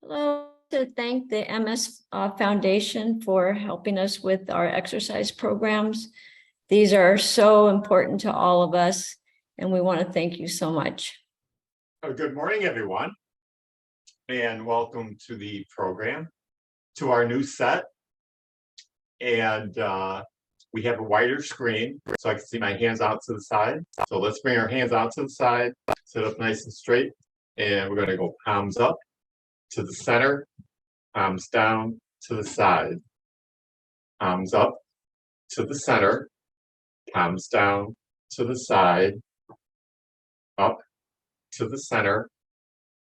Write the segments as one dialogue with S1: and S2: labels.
S1: Hello, to thank the MS Foundation for helping us with our exercise programs. These are so important to all of us, and we want to thank you so much.
S2: Good morning, everyone, and welcome to the program, to our new set. And we have a wider screen, so I can see my hands out to the side. So let's bring our hands out to the side, sit up nice and straight, and we're going to go palms up to the center, palms down to the side, palms up to the center, palms down to the side, up to the center,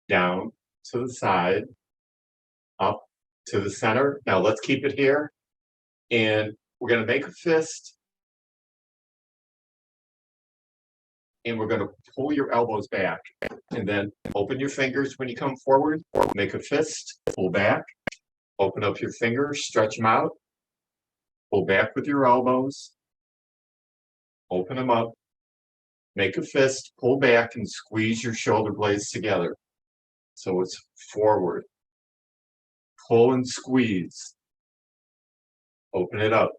S2: down to the side, up to the center. Now let's keep it here, and we're going to make a fist, and we're going to pull your elbows back, and then open your fingers when you come forward, make a fist, pull back, open up your fingers, stretch them out, pull back with your elbows, open them up, make a fist, pull back, and squeeze your shoulder blades together. So it's forward, pull and squeeze, open it up,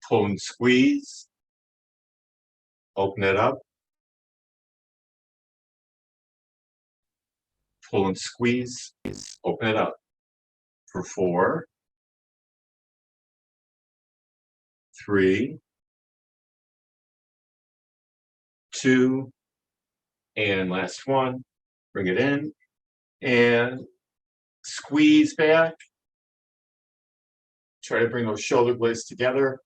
S2: pull and squeeze, open it up, pull and squeeze, open it up. For 4, 3, 2, and last one. Bring it in and squeeze back. Try to bring those shoulder blades together,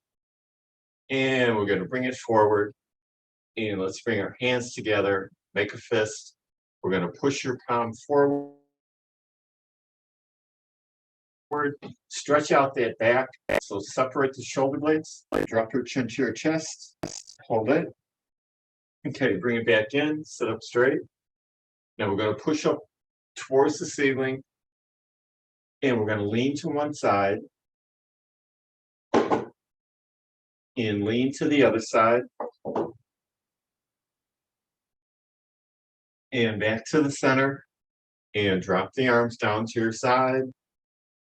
S2: and we're going to bring it forward, and let's bring our hands together, make a fist. We're going to push your palm forward, stretch out that back, so separate the shoulder blades, drop your chin to your chest, hold it. Okay, bring it back in, sit up straight. Now we're going to push up towards the ceiling, and we're going to lean to one side, and lean to the other side, and back to the center, and drop the arms down to your side,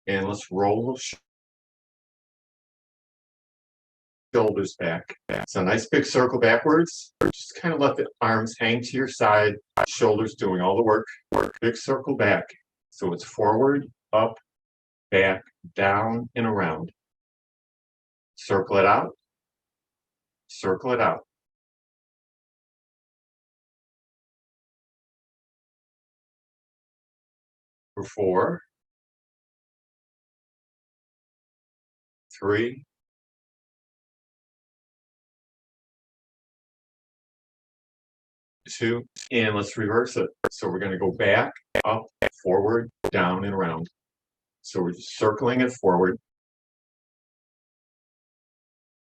S2: and let's roll those shoulders back. So a nice big circle backwards. Just kind of let the arms hang to your side, shoulders doing all the work. Big circle back. So it's forward, up, back, down, and around. Circle it out. Circle it out. For 4, 3, 2, and let's reverse it. So we're going to go back, up, forward, down, and around. So we're just circling it forward.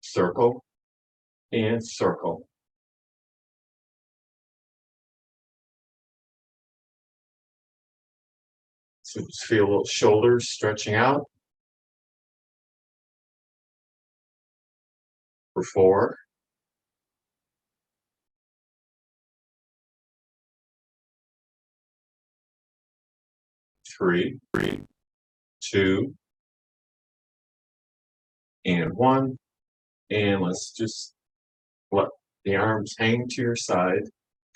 S2: Circle and circle. So just feel those shoulders stretching out. For 4, 3, 2, and 1. And let's just let the arms hang to your side.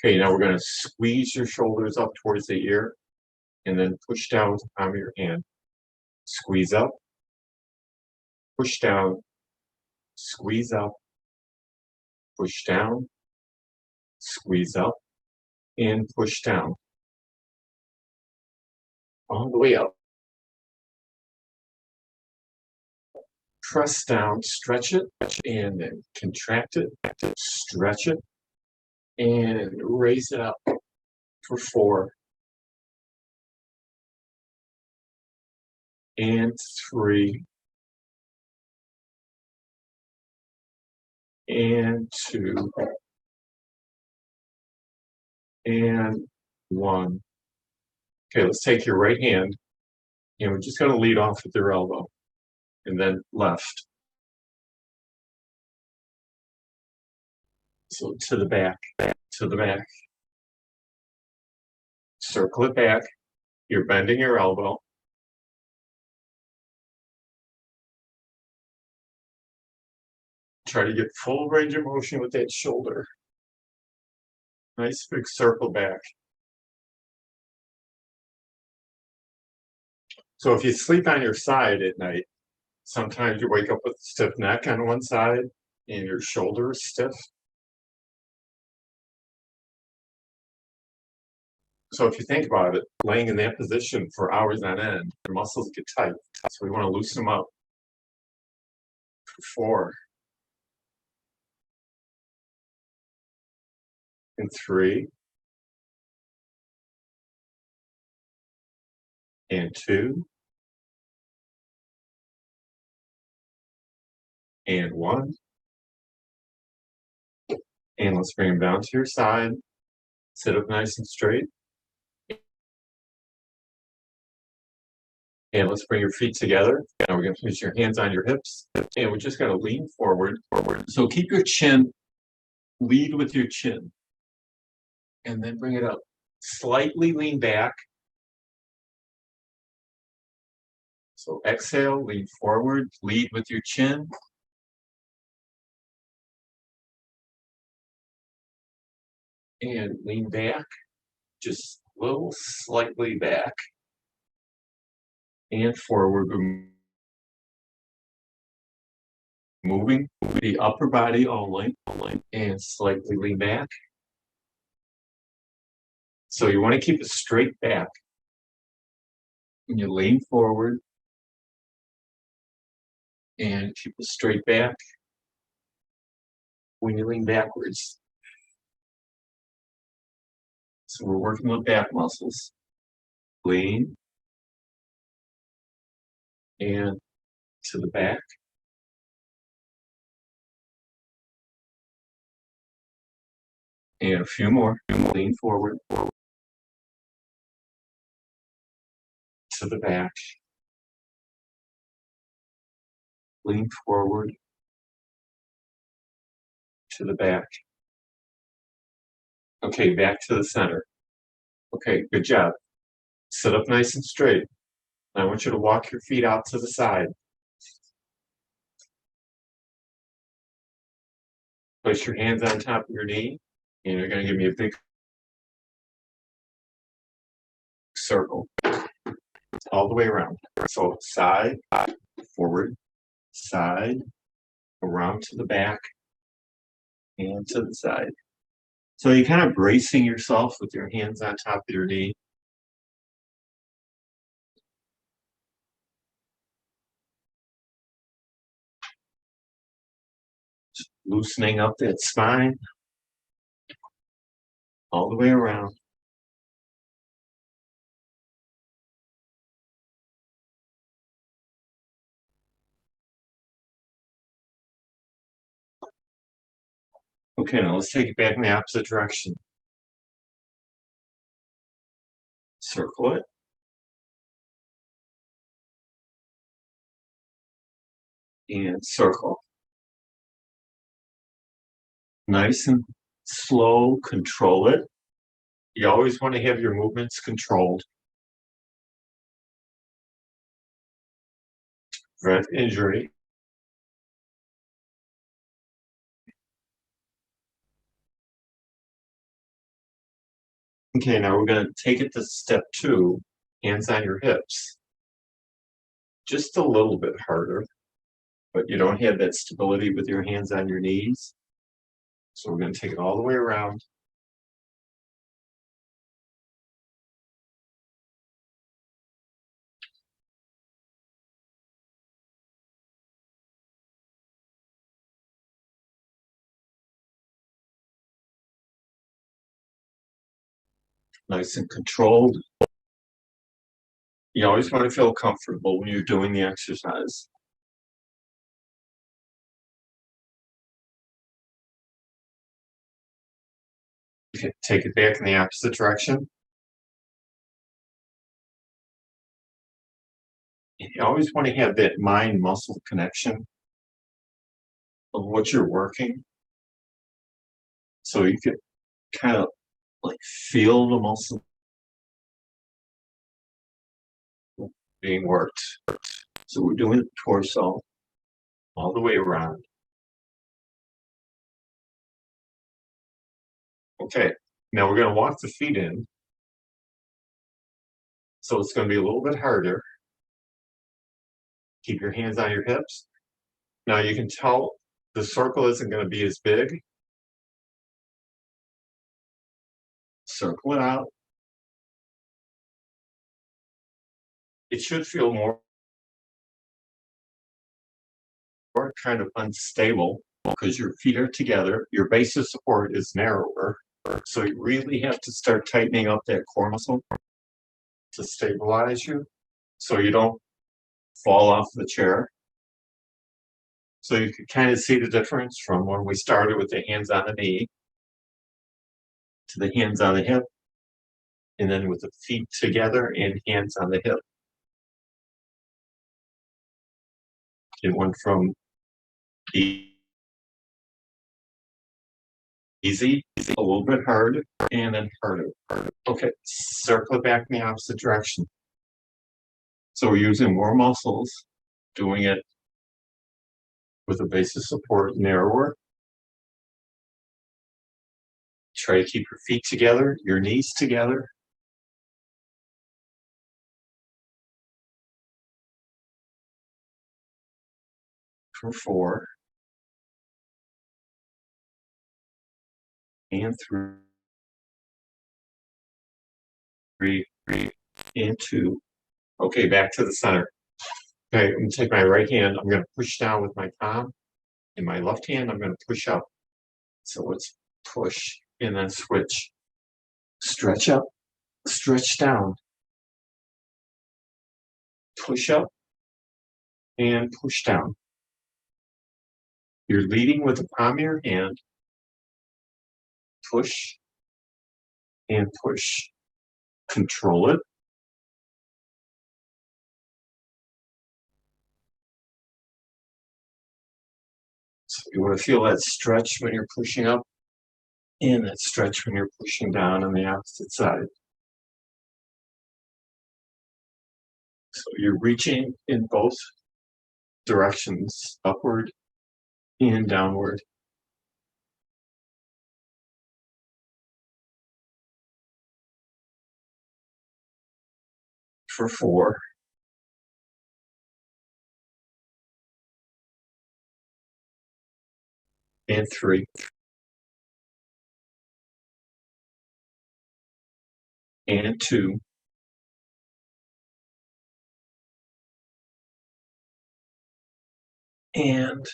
S2: Okay, now we're going to squeeze your shoulders up towards the ear, and then push down with the palm of your hand. Squeeze up, push down, squeeze up, push down, squeeze up, and push down. All the way up. Press down, stretch it, and then contract it, stretch it, and raise it up for 4, and 3, and 2, and 1. Okay, let's take your right hand, and we're just going to lead off with your elbow, and then left. So to the back, to the back. Circle it back, You're bending your elbow. Try to get full range of motion with that shoulder. Nice big circle back. So if you sleep on your side at night, sometimes you wake up with a stiff neck on one side and your shoulder is stiff. So if you think about it, laying in that position for hours on end, your muscles get tight. So we want to loosen them up. 4 and 3 and 2 and 1. And let's bring them down to your side. Sit up nice and straight. And let's bring your feet together. Now we're going to place your hands on your hips. And we're just going to lean forward. So keep your chin, lead with your chin. And then bring it up. Slightly lean back. So exhale, lean forward, lead with your chin. And lean back, just a little slightly back. And forward, moving the upper body only, and slightly lean back. So you want to keep a straight back. When you lean forward, and keep a straight back when you lean backwards. So we're working with back muscles. Lean, and to the back. And a few more. Lean forward. To the back. Lean forward. To the back. Okay, back to the center. Okay, good job. Sit up nice and straight. I want you to walk your feet out to the side. Place your hands on top of your knee, and you're going to give me a big circle all the way around. So side, forward, side, around to the back, and to the side. So you're kind of bracing yourself with your hands on top of your knee. Just loosening up that spine all the way around. Okay, now let's take it back in the opposite direction. Circle it. And circle. Nice and slow, control it. You always want to have your movements controlled. Prevent injury. Okay, now we're going to take it to step 2, hands on your hips. Just a little bit harder, but you don't have that stability with your hands on your knees. So we're going to take it all the way around. Nice and controlled. You always want to feel comfortable when you're doing the exercise. You can take it back in the opposite direction. You always want to have that mind-muscle connection of what you're working. So you can kind of like feel the muscle being worked. So we're doing the torso all the way around. Okay, now we're going to walk the feet in. So it's going to be a little bit harder. Keep your hands on your hips. Now you can tell the circle isn't going to be as big. Circle it out. It should feel more kind of unstable because your feet are together. Your base of support is narrower. So you really have to start tightening up that core muscle to stabilize you so you don't fall off the chair. So you can kind of see the difference from when we started with the hands on the knee to the hands on the hip, and then with the feet together and hands on the hip. It went from easy, a little bit hard, and then harder. Okay, circle it back in the opposite direction. So we're using more muscles, doing it with a base of support narrower. Try to keep your feet together, your knees together. For 4. And 3. And 2. Okay, back to the center. Okay, I'm going to take my right hand. I'm going to push down with my palm. In my left hand, I'm going to push up. So let's push and then switch. Stretch up, stretch down. Push up and push down. You're leading with the palm of your hand. Push and push. Control it. So you want to feel that stretch when you're pushing up and that stretch when you're pushing down on the opposite side. So you're reaching in both directions, upward and downward. For 4. And 3. And 2. And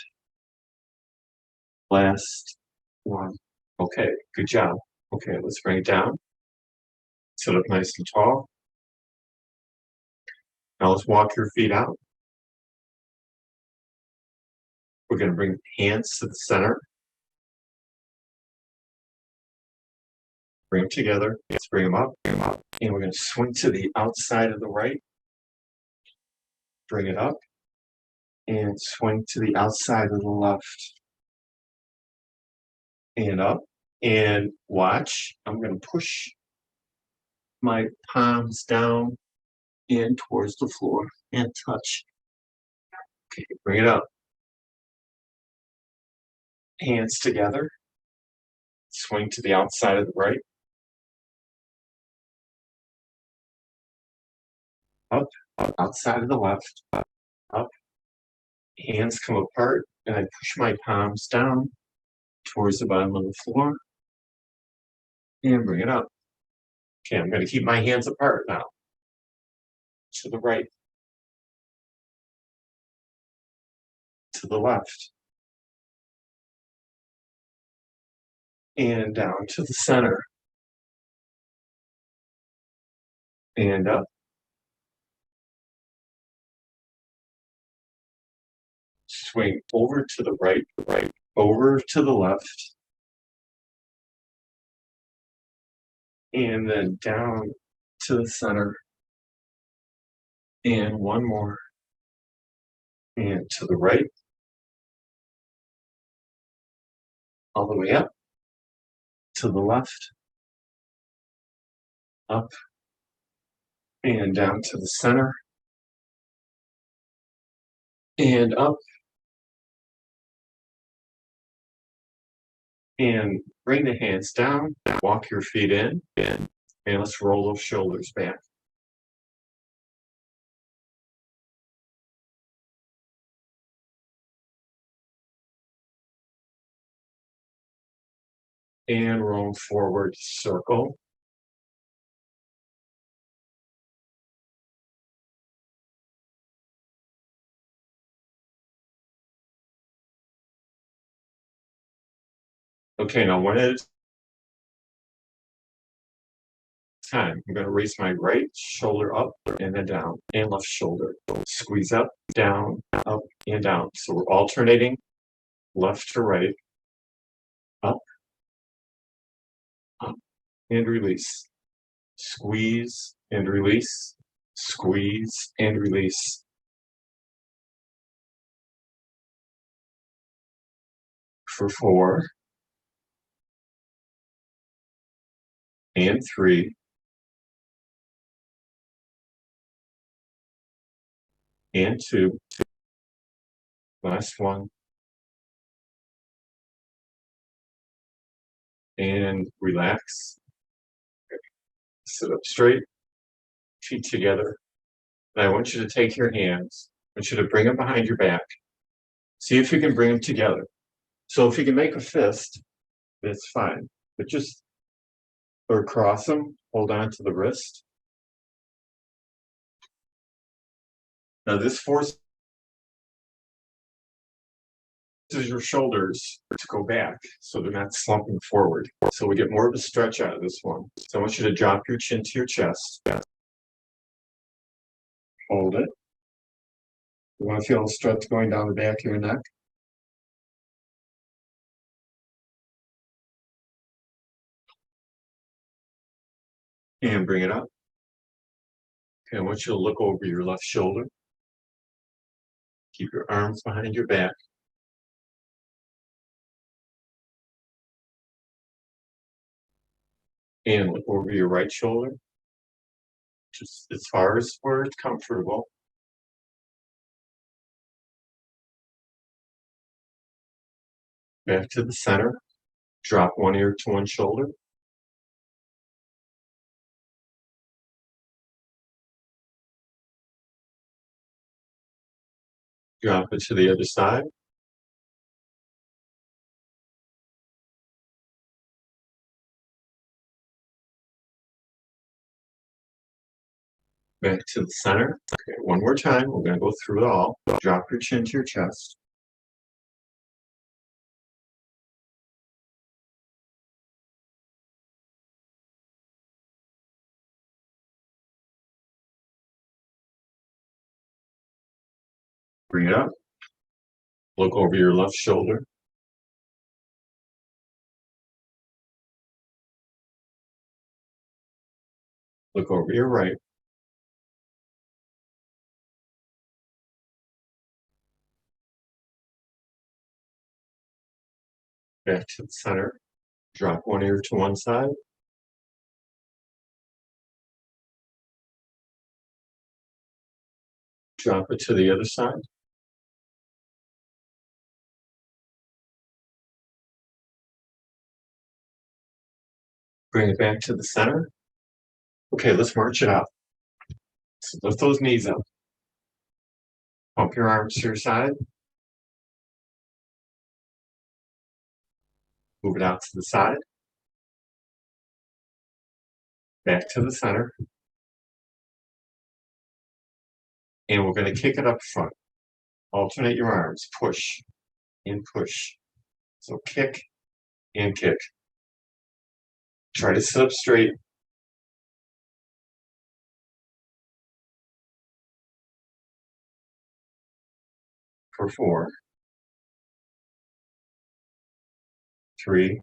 S2: last 1. Okay, good job. Okay, let's bring it down. Sit up nice and tall. Now let's walk your feet out. We're going to bring hands to the center. Bring them together. Let's bring them up. And we're going to swing to the outside of the right. Bring it up. And swing to the outside of the left. And up. And watch. I'm going to push my palms down and towards the floor and touch. Okay, bring it up. Hands together. Swing to the outside of the right. Up. Outside of the left. Up. Hands come apart, and I push my palms down towards the bottom of the floor and bring it up. Okay, I'm going to keep my hands apart now. To the right. To the left. And down to the center. And up. Swing over to the right, over to the left. And then down to the center. And one more. And to the right. All the way up. To the left. Up. And down to the center. and up. And bring the hands down, walk your feet in, and let's roll those shoulders back. And roll forward, circle. Okay, now one at a time. I'm going to raise my right shoulder up and then down, and left shoulder. Squeeze up, and down. So we're alternating left to right, up, and release. Squeeze and release, squeeze and release. For 4, and 3, and 2. Last one. And relax. Sit up straight, feet together. And I want you to take your hands, I want you to bring them behind your back. See if you can bring them together. So if you can make a fist, that's fine. But just, or cross them, hold on to the wrist. Now this forces your shoulders to go back so they're not slumping forward. So we get more of a stretch out of this one. So I want you to drop your chin to your chest. Hold it. You want to feel a stretch going down the back of your neck? And bring it up. Okay, I want you to look over your left shoulder. Keep your arms behind your back. And look over your right shoulder. Just as far as where it's comfortable. Back to the center. Drop one ear to one shoulder. Drop it to the other side. Back to the center. Okay, one more time. We're going to go through it all. Drop your chin to your chest. Bring it up. Look over your left shoulder. Look over your right. Back to the center. Drop one ear to one side. Drop it to the other side. Bring it back to the center. Okay, let's march it out. So lift those knees up. Pump your arms to your side. Move it out to the side. Back to the center. And we're going to kick it up front. Alternate your arms. Push and push. So kick and kick. Try to sit up straight. For 4, 3,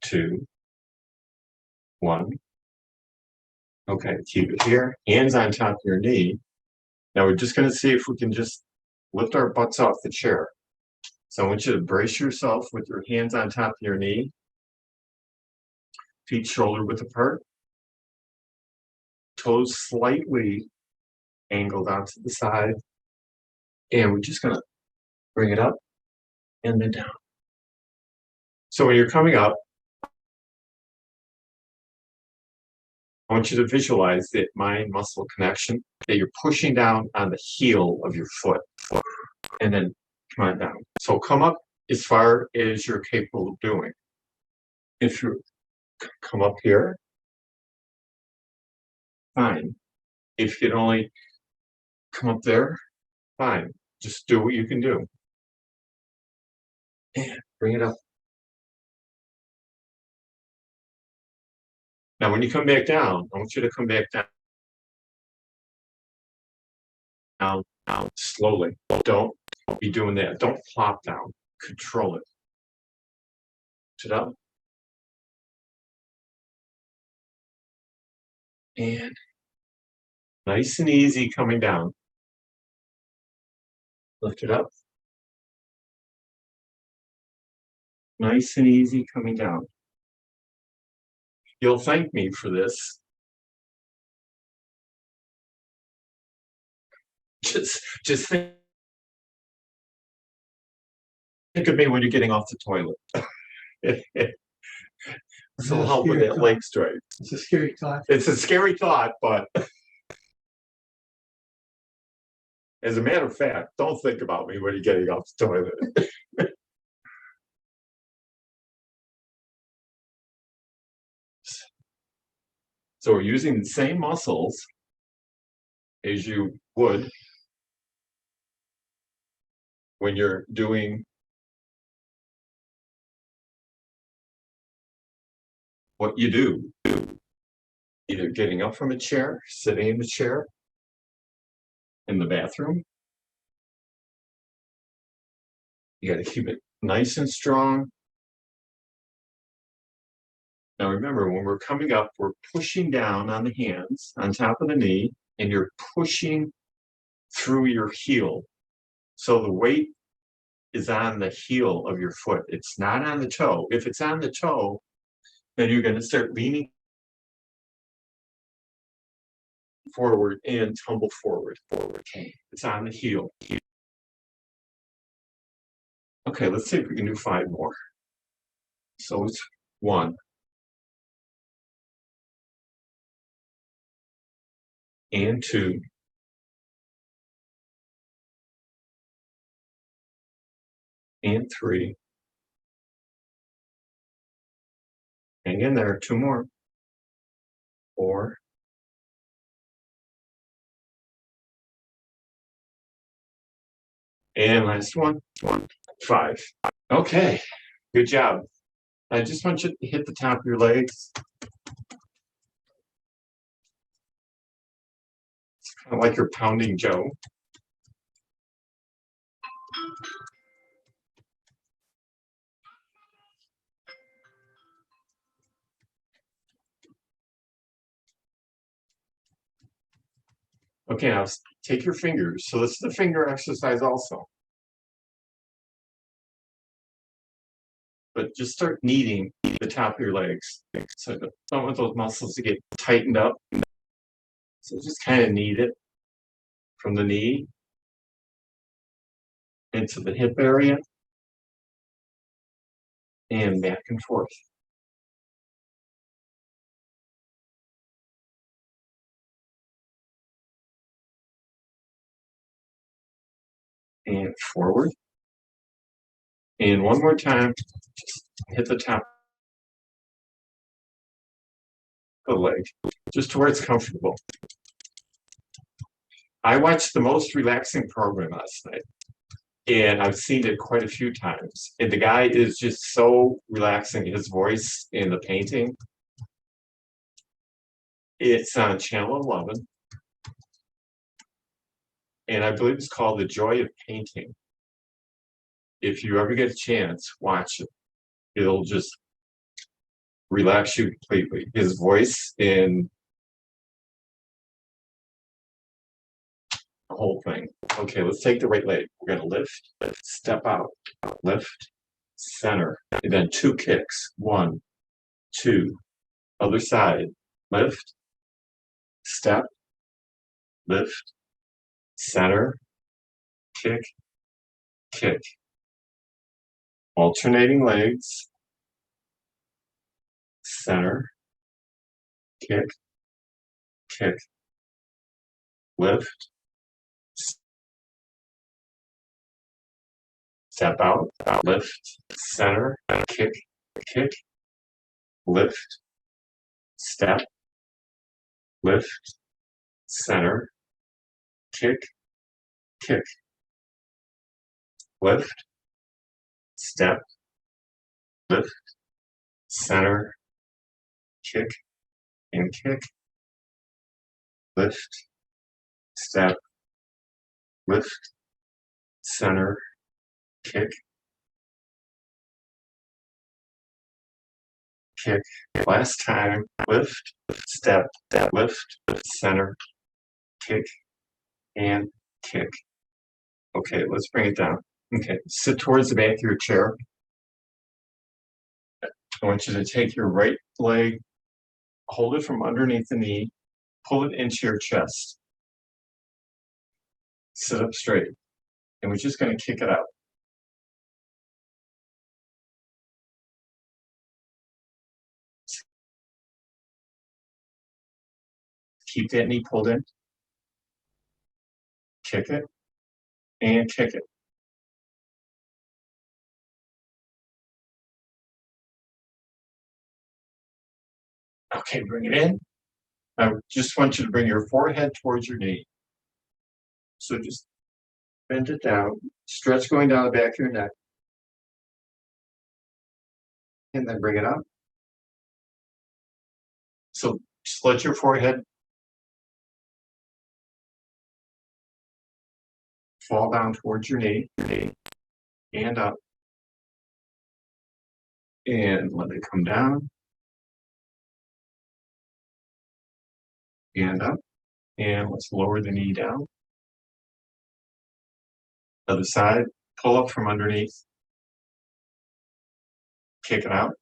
S2: 2, 1. Okay, keep it here. Hands on top of your knee. Now we're just going to see if we can just lift our butts off the chair. So I want you to brace yourself with your hands on top of your knee. Feet shoulder width apart. Toes slightly angled out to the side. And we're just gonna bring it up and then down. So when you're coming up, I want you to visualize that mind-muscle connection, that you're pushing down on the heel of your foot, and then come on down. So come up as far as you're capable of doing. If you come up here, fine. If you can only come up there, fine. Just do what you can do. And bring it up. Now, when you come back down, I want you to come back down slowly. Don't be doing that. Don't plop down. Control it. Sit up. And nice and easy coming down. Lift it up. Nice and easy coming down. You'll thank me for this. Just think of me when you're getting off the toilet. So help with that leg straight.
S3: It's a scary thought.
S2: It's a scary thought, but as a matter of fact, don't think about me when you're getting off the toilet. So we're using the same muscles as you would when you're doing what you do, either getting up from a chair, sitting in the chair, in the bathroom. You got to keep it nice and strong. Now remember, when we're coming up, we're pushing down on the hands, on top of the knee, and you're pushing through your heel. So the weight is on the heel of your foot. It's not on the toe. If it's on the toe, then you're going to start leaning forward and tumble forward. Okay, it's on the heel. Okay, let's see if we can do 5 more. So it's 1. And 2. And 3. Hang in there, 2 more. 4. And last one, 5. Okay, good job. I just want you to hit the top of your legs. It's kind of like you're pounding Joe. Okay, now take your fingers. So this is the finger exercise also. But just start kneading the top of your legs. So don't want those muscles to get tightened up. So just kind of knead it from the knee into the hip area and back and forth. And forward. And one more time, just hit the top of the leg, just to where it's comfortable. I watched the Most Relaxing program last night, and I've seen it quite a few times. And the guy is just so relaxing, his voice in the painting. It's on channel 11, and I believe it's called The Joy of Painting. If you ever get a chance, watch it. It'll just relax you completely. His voice in the whole thing. Okay, let's take the right leg. We're going to lift, step out, lift, center, and then 2 kicks. 1, 2, other side, lift, step, lift, center, kick, kick. Alternating legs, center, kick, kick, lift, step out, lift, center, kick, kick, lift, step, lift, center, kick, kick, lift, step, lift, center, kick, and kick, lift, step, lift, center, kick, kick. Last time, lift, step, lift, center, kick, and kick. Okay, let's bring it down. Okay, sit towards the back of your chair. I want you to take your right leg, hold it from underneath the knee, pull it into your chest. Sit up straight. And we're just going to kick it out. Keep that knee pulled in. Kick it. And kick it. Okay, bring it in. I just want you to bring your forehead towards your knee. So just bend it down. Stretch going down the back of your neck. And then bring it up. So just let your forehead fall down towards your knee. And up. And let it come down. And up. And let's lower the knee down. Other side, pull up from underneath. Kick it out.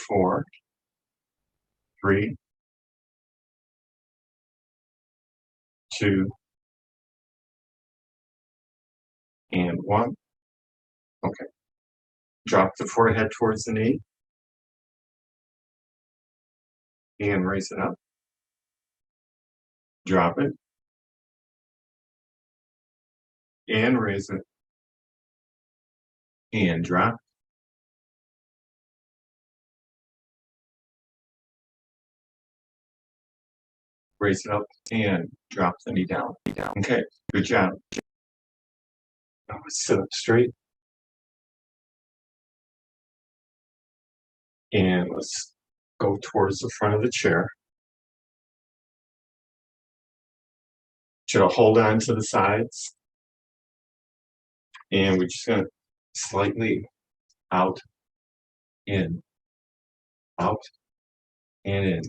S2: 4, 3, 2, and 1. Okay. Drop the forehead towards the knee. And raise it up. Drop it. And raise it. And drop. Raise it up and drop the knee down. Okay, good job. Now let's sit up straight. And let's go towards the front of the chair. Should hold on to the sides. And we're just going to slightly out, in, out, and in.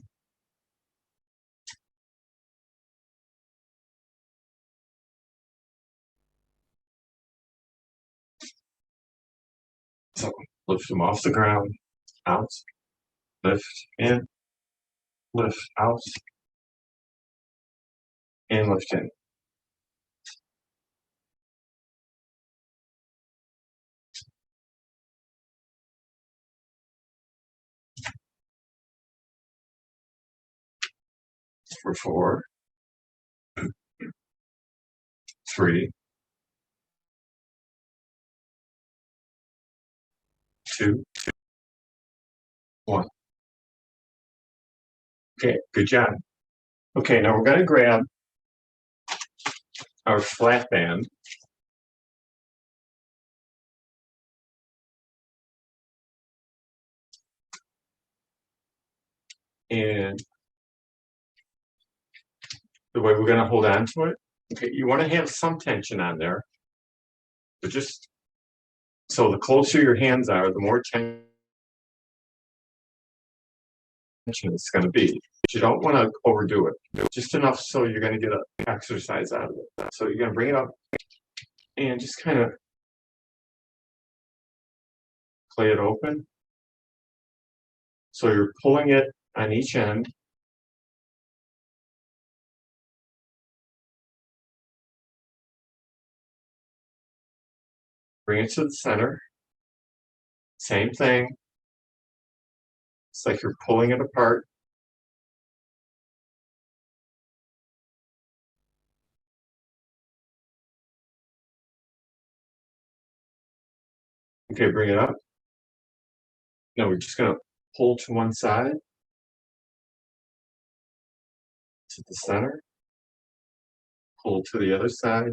S2: So lift them off the ground, out, lift, in, lift, out, and lift in. For 4, 3, 2, 1. Okay, good job. Okay, now we're going to grab our flat band. And the way we're going to hold on to it, okay, you want to have some tension on there. But just so the closer your hands are, the more tension it's going to be. But you don't want to overdo it. Just enough so you're going to get an exercise out of it. So you're going to bring it up And just kind of play it open. So you're pulling it on each end. Bring it to the center. Same thing. It's like you're pulling it apart. Okay, bring it up. Now we're just going to pull to one side, to the center, pull to the other side,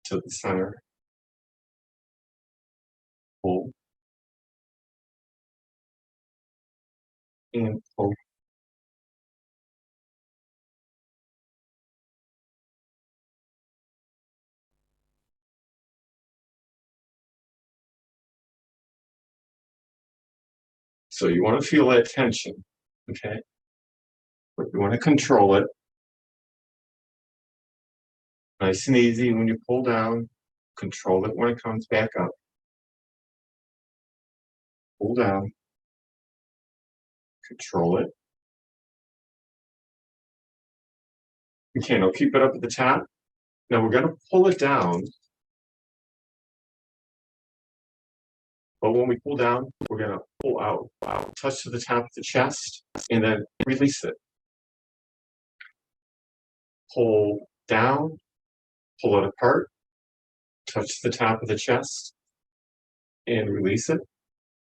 S2: to the center, pull, and pull. So you want to feel that tension, okay? But you want to control it. Nice and easy when you pull down. Control it when it comes back up. Pull down. Control it. Okay, now keep it up at the top. Now we're going to pull it down. But when we pull down, we're going to pull out, touch to the top of the chest, and then release it. Pull down, pull it apart, touch the top of the chest, and release it.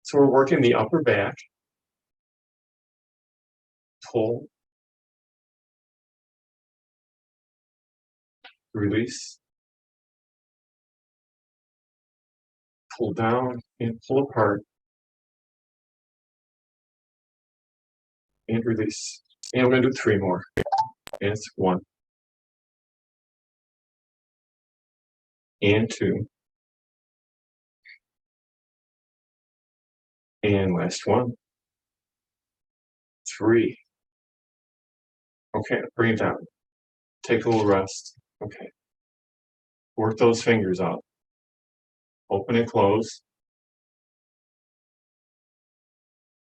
S2: So we're working the upper back. Pull, release, pull down, and pull apart, and release. And we're going to do 3 more. And it's 1, and 2, and last 1, 3. Okay, bring it down. Take a little rest. Okay. Work those fingers out. Open and close.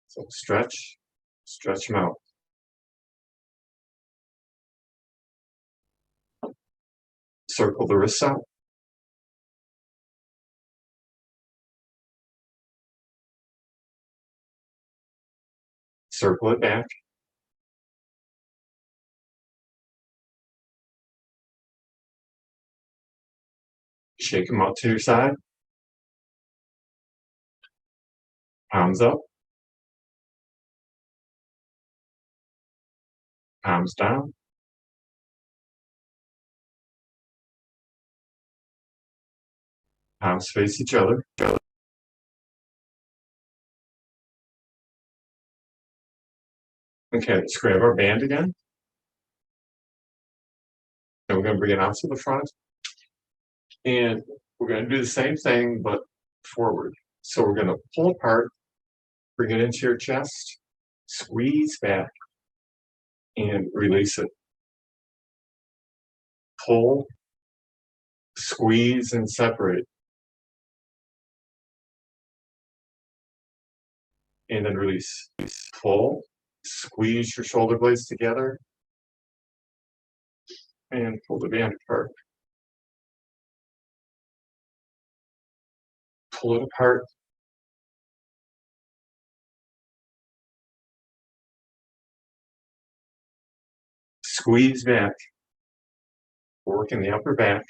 S2: So stretch them out. Circle the wrists out. Circle it back. Shake them out to your side. Palms up. Palms down. Palms face each other. Okay, let's grab our band again. And we're going to bring it out to the front. And we're going to do the same thing, but forward. So we're going to pull apart, bring it into your chest, squeeze back, and release it. Pull, squeeze, and separate. And then release. Pull, squeeze your shoulder blades together, and pull the band apart. Pull it apart. Squeeze back. Work in the upper back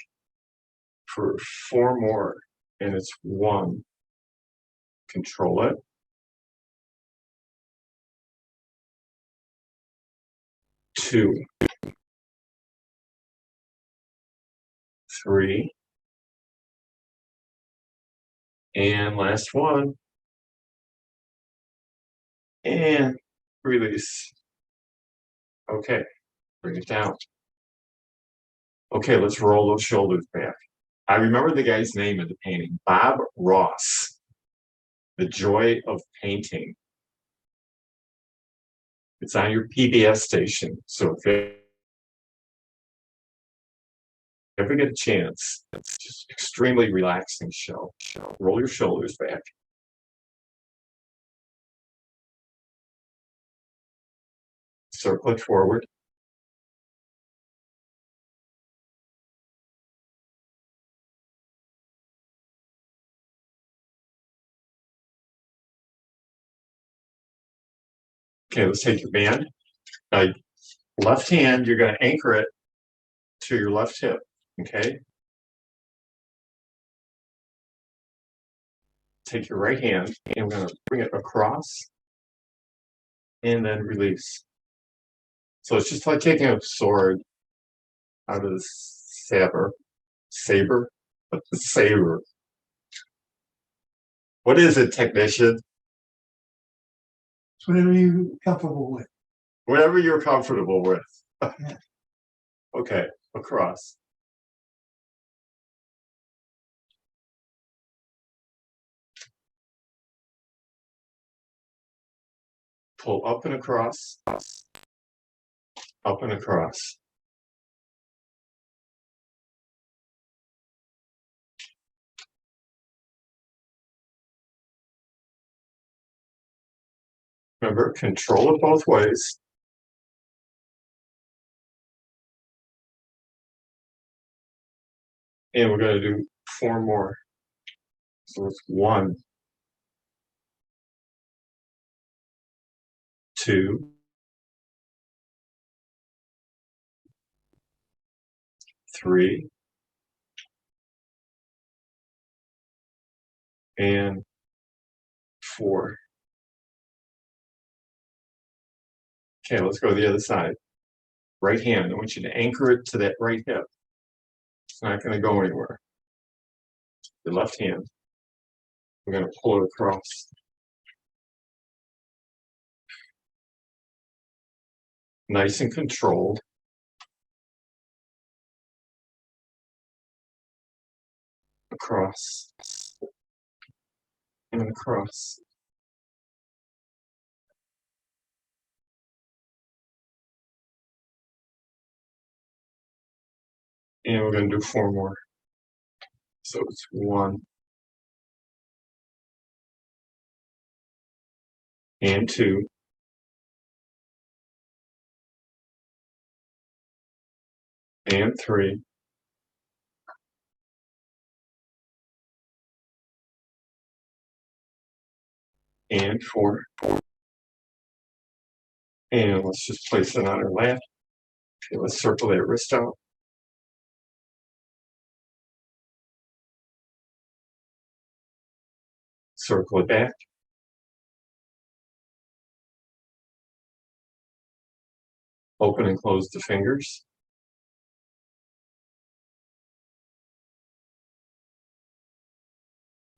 S2: for 4 more. And it's 1. Control it. 2. 3. And last 1. And release. Okay, bring it down. Okay, let's roll those shoulders back. I remember the guy's name in the painting, Bob Ross. The Joy of Painting. It's on your PBS station. So if Ever get a chance, it's just extremely relaxing show. Roll your shoulders back. Circle it forward. Okay, let's take your band. Now, left hand, you're going to anchor it to your left hip, okay? Take your right hand, and we're going to bring it across, and then release. So it's just like taking a sword out of the saber. What is it, technician?
S3: Whatever you're comfortable with.
S2: Whatever you're comfortable with. Okay, across. Pull up and across. Up and across. Remember, control it both ways. And we're going to do 4 more. So it's 1, 2, 3, and 4. Okay, let's go to the other side. Right hand, I want you to anchor it to that right hip. It's not going to go anywhere. The left hand, we're going to pull it across. Nice and controlled. Across. And across. And we're going to do 4 more. So it's 1, and 2, and 3, and 4. And let's just place it on our lap. Okay, let's circle that wrist out. Circle it back. Open and close the fingers.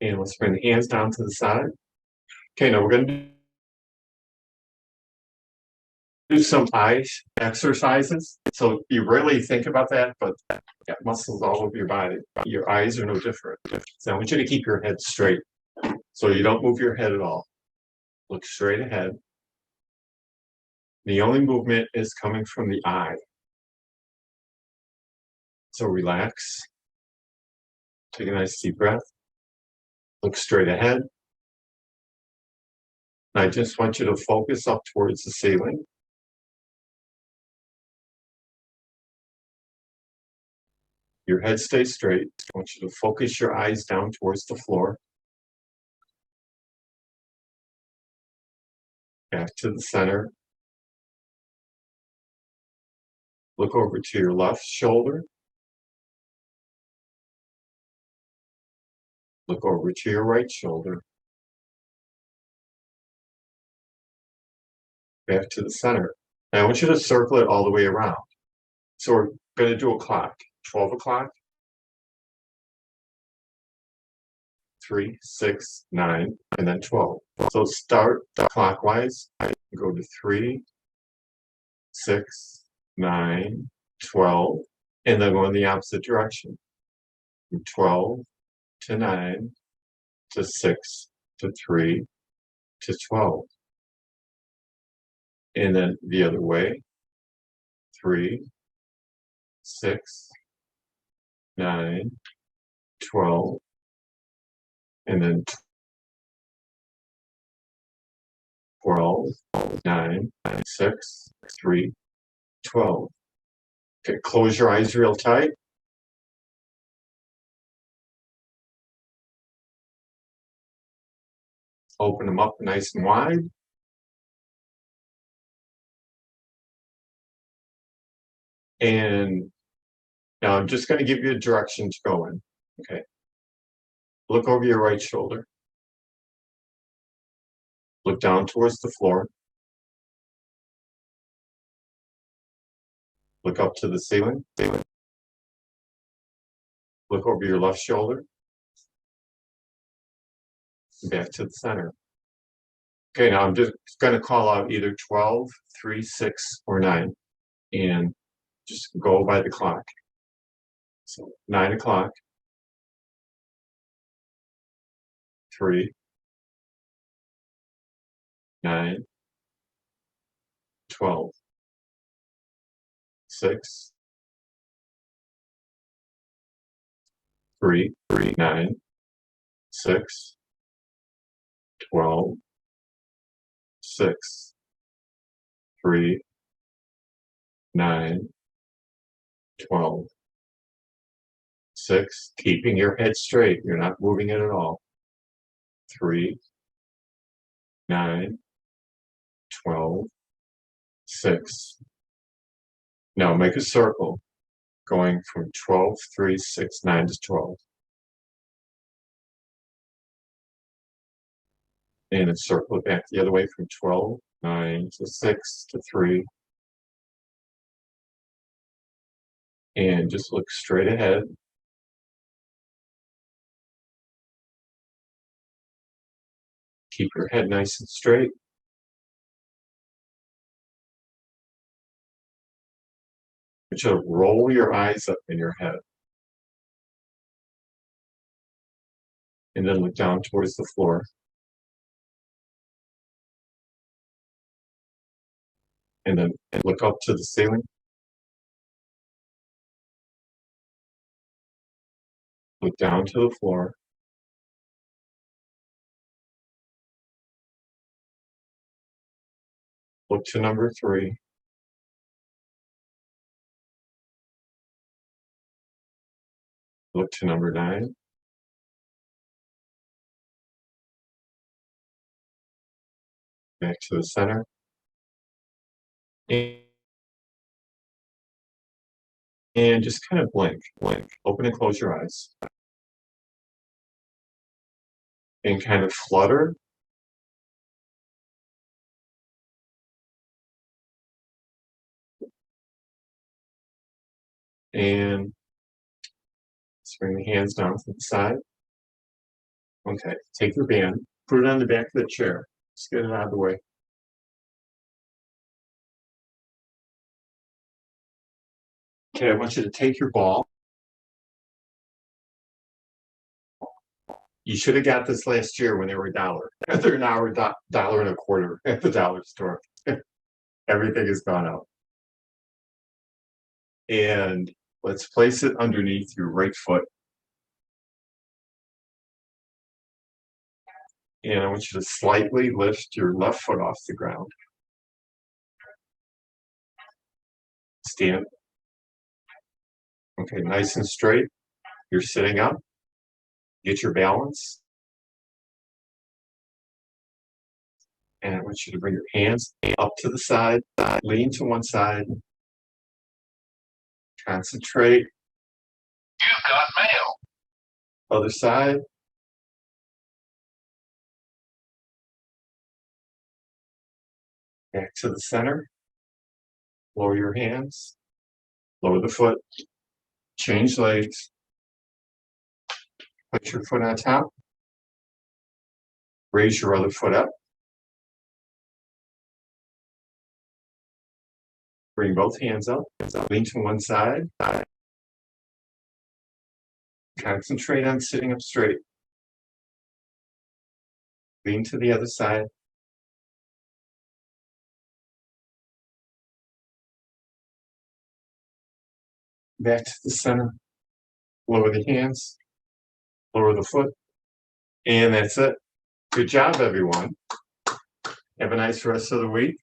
S2: And let's bring the hands down to the side. Okay, now we're going to do some eye exercises. So you rarely think about that, but you got muscles all over your body. Your eyes are no different. So I want you to keep your head straight. So you don't move your head at all. Look straight ahead. The only movement is coming from the eye. So relax. Take a nice deep breath. Look straight ahead. I just want you to focus up towards the ceiling. Your head stays straight. I want you to focus your eyes down towards the floor. Back to the center. Look over to your left shoulder. Look over to your right shoulder. Back to the center. Now I want you to circle it all the way around. So we're going to do a clock. 12 o'clock. 3, 6, 9, and then 12. So start clockwise. Go to 3, 6, 9, 12, and then go in the opposite direction. From 12 to 9 to 6 to 3 to 12. And then the other way. 3, 6, 9, 12, and then 12, 9, 6, 3, 12. Okay, close your eyes real tight. Open them up nice and wide. And now I'm just going to give you a direction to go in. Okay. Look over your right shoulder. Look down towards the floor. Look up to the ceiling. Look over your left shoulder. Back to the center. Okay, now I'm just going to call out either 12, 3, 6, or 9. And just go by the clock. So 9 o'clock. 3, 9, 12, 6, 3, 9, 6, 12, 6, 3, 9, 12, 6, keeping your head straight. You're not moving it at all. 3, 9, 12, 6. Now make a circle going from 12, 3, 6, 9 to 12. And then circle it back the other way from 12, 9 to 6 to 3. And just look straight ahead. Keep your head nice and straight. But you'll roll your eyes up in your head. And then look down towards the floor. And then look up to the ceiling. Look down to the floor. Look to number 3. Look to number 9. Back to the center. And just kind of blink. Open and close your eyes. And kind of flutter. And let's bring the hands down to the side. Okay, take your band, put it on the back of the chair. Just get it out of the way. Okay, I want you to take your ball. You should have got this last year when they were $1. They're now $1.25 at the dollar store. Everything has gone up. And let's place it underneath your right foot. And I want you to slightly lift your left foot off the ground. Stand. Okay, nice and straight. You're sitting up. Get your balance. And I want you to bring your hands up to the side, lean to one side. Concentrate.
S4: You've got mail.
S2: Other side. Back to the center. Lower your hands. Lower the foot. Change legs. Put your foot on top. Raise your other foot up. Bring both hands up. Lean to one side. Concentrate on sitting up straight. Lean to the other side. Back to the center. lower the hands, lower the foot, and that's it. Good job, everyone. Have a nice rest of the week.